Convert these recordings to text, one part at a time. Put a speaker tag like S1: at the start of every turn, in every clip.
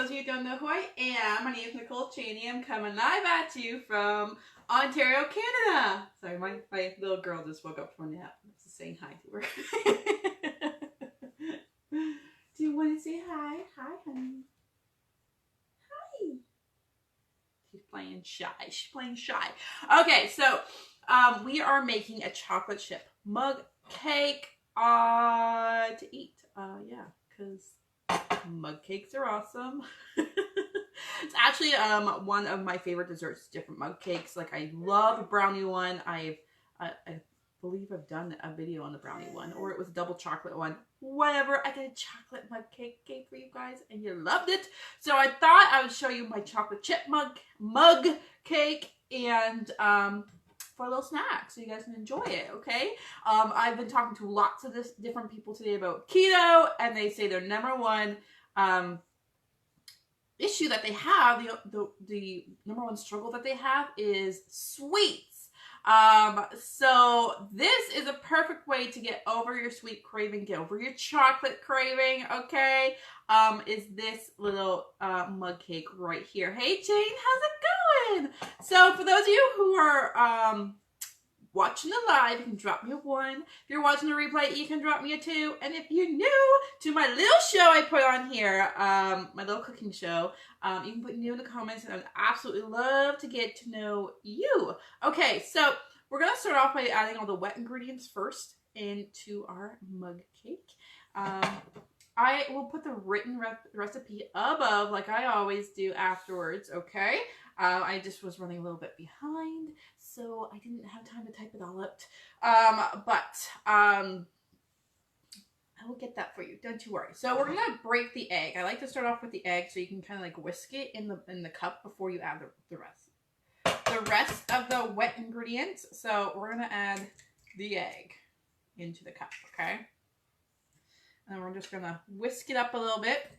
S1: those of you who don't know who I am, my name is Nicole Cheney. I'm coming live at you from Ontario, Canada. Sorry, my little girl just woke up from a nap. I'm just saying hi to her. Do you want to say hi? Hi, honey. Hi. She's playing shy. She's playing shy. Okay, so we are making a chocolate chip mug cake to eat. Yeah, because mug cakes are awesome. It's actually one of my favorite desserts, different mug cakes. Like, I love a brownie one. I believe I've done a video on the brownie one, or it was a double chocolate one. Whatever, I did a chocolate mug cake for you guys, and you loved it. So I thought I would show you my chocolate chip mug cake, and for a little snack, so you guys can enjoy it, okay? I've been talking to lots of different people today about keto, and they say their number one issue that they have, the number one struggle that they have is sweets. So this is a perfect way to get over your sweet craving, get over your chocolate craving, okay? Is this little mug cake right here. Hey Jane, how's it going? So for those of you who are watching the live, you can drop me a 1. If you're watching the replay, you can drop me a 2. And if you're new to my little show I put on here, my little cooking show, you can put new in the comments, and I would absolutely love to get to know you. Okay, so we're going to start off by adding all the wet ingredients first into our mug cake. I will put the written recipe above, like I always do afterwards, okay? I just was running a little bit behind, so I didn't have time to type it all out. I will get that for you. Don't you worry. So we're gonna break the egg. I like to start off with the egg so you can kind of like whisk it in the cup before you add the rest. The rest of the wet ingredients. So we're gonna add the egg into the cup, okay? And we're just gonna whisk it up a little bit.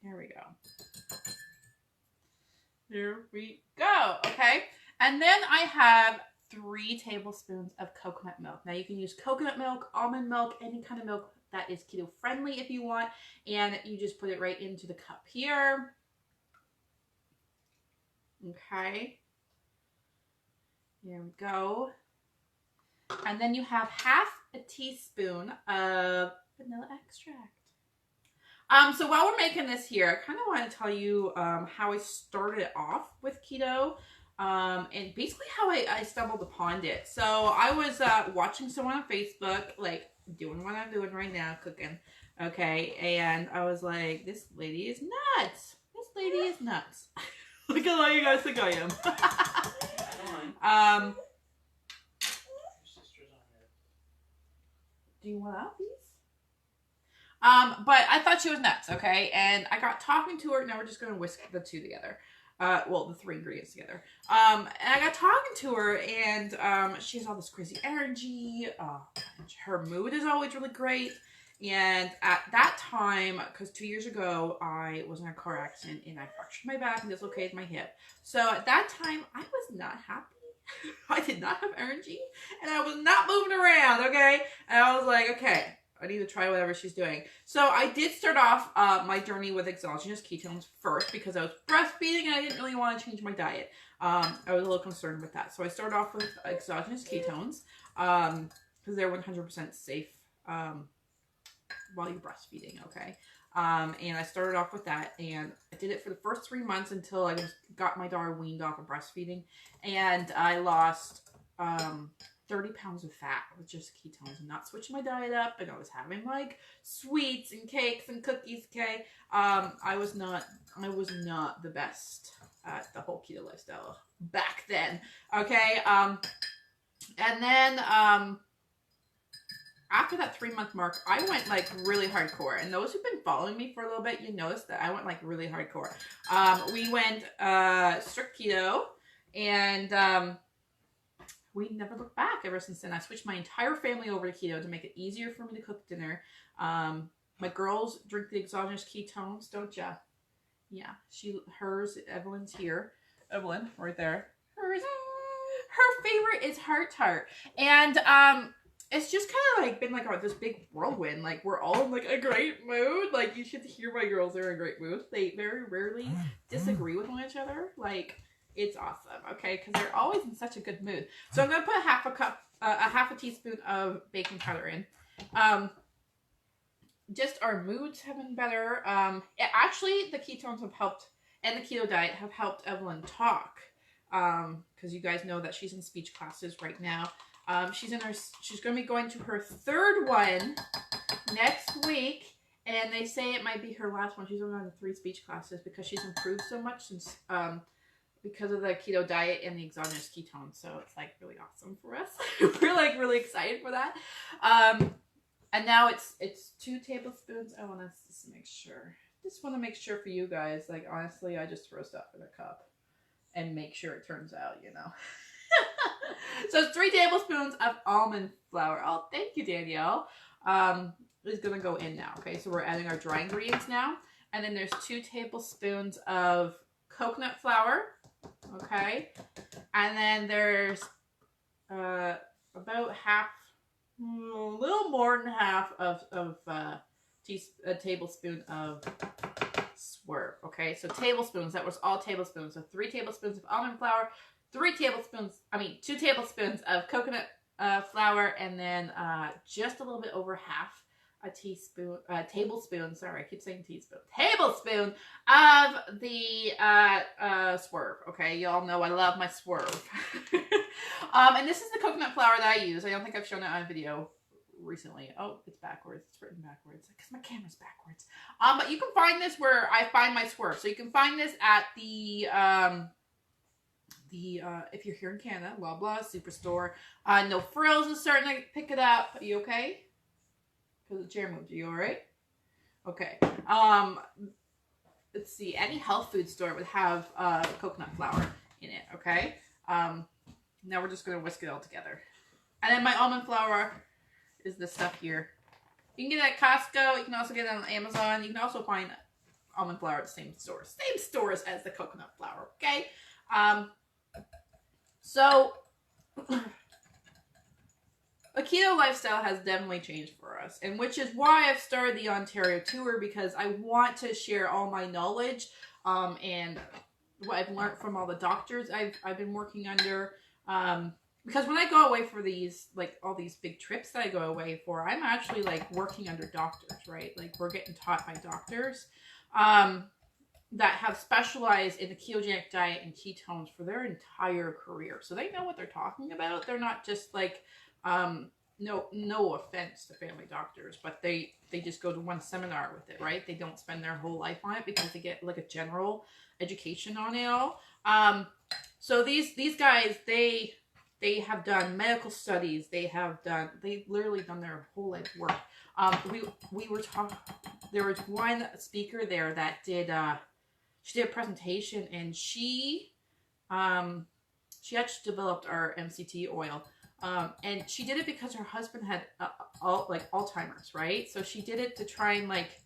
S1: There we go. There we go. Okay. And then I have 3 tablespoons of coconut milk. Now you can use coconut milk, almond milk, any kind of milk that is keto friendly if you want. And you just put it right into the cup here. Okay. There we go. And then you have half a teaspoon of vanilla extract. So while we're making this here, I kind of want to tell you how I started off with keto, and basically how I stumbled upon it. So I was watching someone on Facebook, like doing what I'm doing right now, cooking, okay, and I was like, this lady is nuts. This lady is nuts. Look at how you guys think I am. Do you want out these? But I thought she was nuts, okay? And I got talking to her. Now we're just going to whisk the 2 together. Well, the 3 ingredients together. And I got talking to her, and she has all this crazy energy. Her mood is always really great. And at that time, because 2 years ago, I was in a car accident, and I fractured my back and dislocated my hip. So at that time, I was not happy. I did not have energy, and I was not moving around, okay? And I was like, okay, I need to try whatever she's doing. So I did start off my journey with exogenous ketones first because I was breastfeeding and I didn't really want to change my diet. I was a little concerned with that. So I started off with exogenous ketones because they're 100% safe while you're breastfeeding, okay? And I started off with that, and I did it for the first 3 months until I got my daughter weaned off of breastfeeding, and I lost 30 pounds of fat with just ketones and not switching my diet up, and I was having like sweets and cakes and cookies, okay? I was not the best at the whole keto lifestyle back then, okay? And then after that 3-month mark, I went like really hardcore. And those who've been following me for a little bit, you noticed that I went like really hardcore. We went strict keto, and we never looked back ever since then. I switched my entire family over to keto to make it easier for me to cook dinner. My girls drink the exogenous ketones, don't ya? Yeah, hers, Evelyn's here. Evelyn, right there. Her favorite is Heart Tart. And it's just kind of like been like this big whirlwind. Like we're all in like a great mood. Like you should hear my girls; they're in a great mood. They very rarely disagree with one another. Like it's awesome. Okay, because they're always in such a good mood. So I'm gonna put half a teaspoon of baking powder in. Just our moods have been better. Actually, the ketones have helped, and the keto diet have helped Evelyn talk. Because you guys know that she's in speech classes right now. She's going to be going to her third one next week, and they say it might be her last one. She's only on 3 speech classes because she's improved so much since because of the keto diet and the exogenous ketones. So it's like really awesome for us. We're like really excited for that. And now it's 2 tablespoons. I want to just make sure. Just want to make sure for you guys. Like honestly, I just throw stuff in a cup and make sure it turns out, you know. So it's 3 tablespoons of almond flour. Oh, thank you, Danielle. Is gonna go in now. Okay, so we're adding our dry ingredients now, and then there's 2 tablespoons of coconut flour. Okay, and then there's about half, a little more than half of a tablespoon of Swerve. Okay, so tablespoons. That was all tablespoons. So 3 tablespoons of almond flour, 2 tablespoons of coconut flour, and then just a little bit over half a tablespoon. Sorry, I keep saying teaspoon. Tablespoon of the Swerve. Okay, y'all know I love my Swerve. And this is the coconut flour that I use. I don't think I've shown it on video recently. Oh, it's backwards. It's written backwards because my camera's backwards. But you can find this where I find my Swerve. So you can find this at the if you're here in Canada, blah blah Superstore. No Frills is starting to pick it up. Are you okay? Because the chair moved. Are you all right? Okay. Let's see. Any health food store would have coconut flour in it. Okay. Now we're just gonna whisk it all together. And then my almond flour is this stuff here. You can get it at Costco. You can also get it on Amazon. You can also find almond flour at the same stores. Same stores as the coconut flour. Okay. So a keto lifestyle has definitely changed for us, and which is why I've started the Ontario tour, because I want to share all my knowledge and what I've learned from all the doctors I've been working under. Because when I go away for these, like all these big trips that I go away for, I'm actually like working under doctors, right? Like we're getting taught by doctors that have specialized in the ketogenic diet and ketones for their entire career. So they know what they're talking about. They're not just like, no offense to family doctors, but they just go to one seminar with it, right? They don't spend their whole life on it because they get like a general education on it all. So these guys, they have done medical studies. They've literally done their whole life work. We were talking, there was one speaker there that did, she did a presentation, and she actually developed our MCT oil. And she did it because her husband had Alzheimer's, right? So she did it to try and like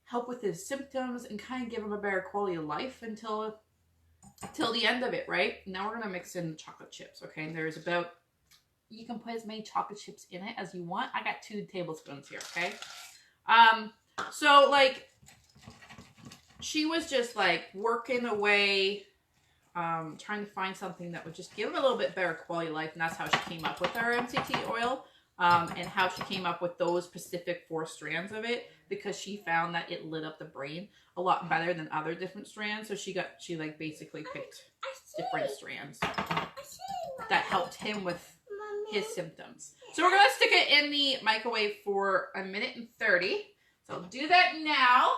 S1: help with his symptoms and kind of give him a better quality of life until the end of it, right? Now we're gonna mix in chocolate chips, okay? And there's you can put as many chocolate chips in it as you want. I got 2 tablespoons here, okay? So like she was just like working away, trying to find something that would just give him a little bit better quality of life, and that's how she came up with our MCT oil, and how she came up with those specific 4 strands of it, because she found that it lit up the brain a lot better than other different strands. So she like basically picked different strands that helped him with his symptoms. So we're gonna stick it in the microwave for 1 minute and 30. So I'll do that now.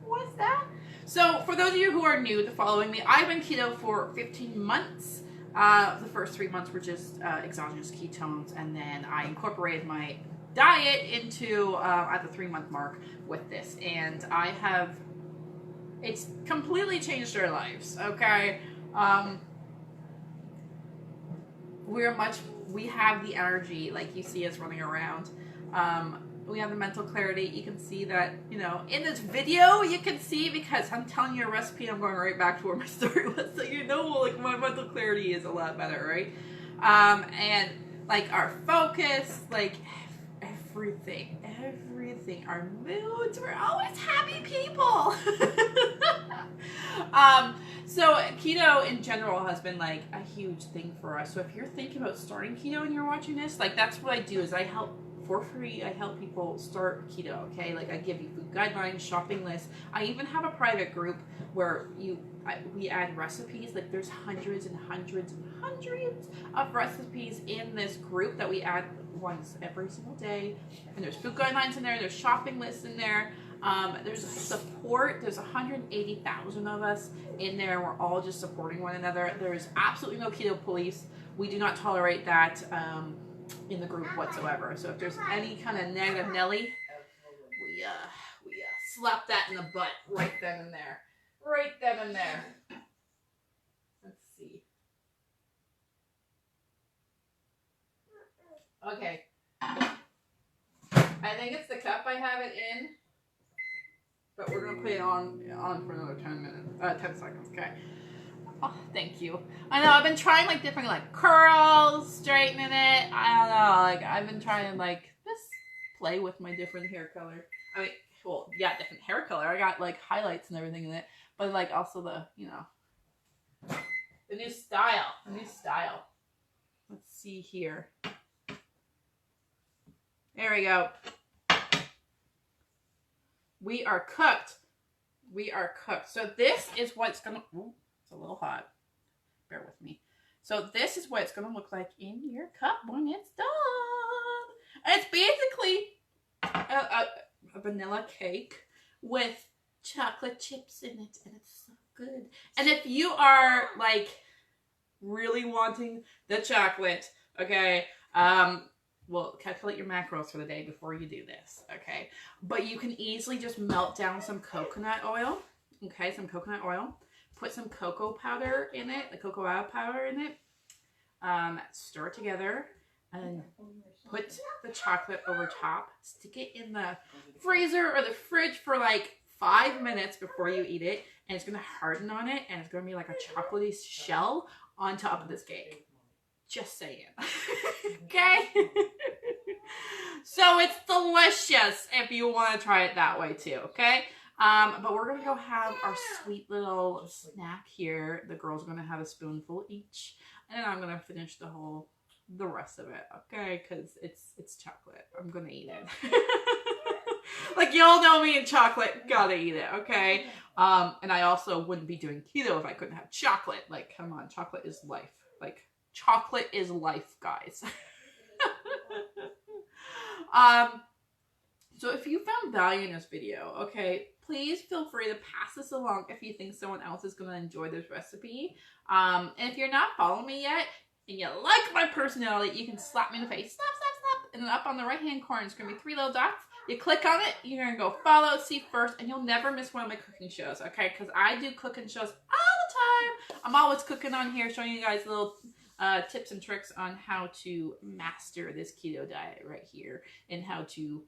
S1: What's that? So for those of you who are new to following me, I've been keto for 15 months. The first 3 months were just exogenous ketones, and then I incorporated my diet into at the 3-month mark with this, and it's completely changed our lives. Okay, we have the energy, like you see us running around. we have the mental clarity. You can see that, you know, in this video, you can see, because I'm telling you a recipe, I'm going right back to where my story was, so you know, like, my mental clarity is a lot better, right? And like our focus, like everything, our moods, we're always happy people. So keto in general has been like a huge thing for us. So if you're thinking about starting keto and you're watching this, like, that's what I do, is I help for free. I help people start keto, okay? Like, I give you food guidelines, shopping lists. I even have a private group where we add recipes. Like, there's hundreds and hundreds and hundreds of recipes in this group that we add once every single day. And there's food guidelines in there. There's shopping lists in there. There's support. There's 180,000 of us in there. We're all just supporting one another. There's absolutely no keto police. We do not tolerate that in the group whatsoever. So if there's any kind of negative Nelly, we slap that in the butt right then and there. Right then and there. Let's see. Okay. I think it's the cup I have it in. But we're going to put it on for another 10 seconds, okay? Oh, thank you. I know, I've been trying, like, different, like, curls, straightening it. I don't know, like, I've been trying to, like, just play with my different hair color. I mean, well, yeah, different hair color. I got, like, highlights and everything in it. But, like, also the, you know, the new style. Let's see here. There we go. We are cooked. So this is what it's gonna, ooh, it's a little hot. Bear with me. So this is what it's gonna look like in your cup when it's done. And it's basically a vanilla cake with chocolate chips in it, and it's so good. And if you are, like, really wanting the chocolate, okay, well, calculate your macros for the day before you do this, okay? But you can easily just melt down some coconut oil, okay? Some coconut oil. Put some cocoa powder in it, the cocoa powder in it. Stir it together and put the chocolate over top. Stick it in the freezer or the fridge for like 5 minutes before you eat it. And it's going to harden on it, and it's going to be like a chocolatey shell on top of this cake. Just saying. Okay? So it's delicious if you want to try it that way too, okay? But we're going to go have our sweet little snack here. The girls are going to have a spoonful each. And I'm going to finish the rest of it, okay? Because it's chocolate. I'm going to eat it. Like, y'all know me and chocolate. Gotta eat it, okay? And I also wouldn't be doing keto if I couldn't have chocolate. Like, come on. Chocolate is life. Like, chocolate is life, guys. So if you found value in this video, okay, please feel free to pass this along if you think someone else is going to enjoy this recipe. And if you're not following me yet, and you like my personality, you can slap me in the face. Slap, slap, slap. And then up on the right-hand corner, it's going to be 3 little dots. You click on it, you're going to go follow, see first, and you'll never miss one of my cooking shows, okay? Because I do cooking shows all the time. I'm always cooking on here, showing you guys little tips and tricks on how to master this keto diet right here, and how to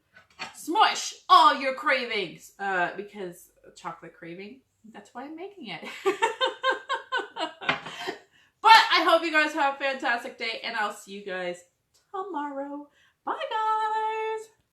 S1: smush all your cravings, because chocolate craving, that's why I'm making it. But I hope you guys have a fantastic day, and I'll see you guys tomorrow. Bye, guys.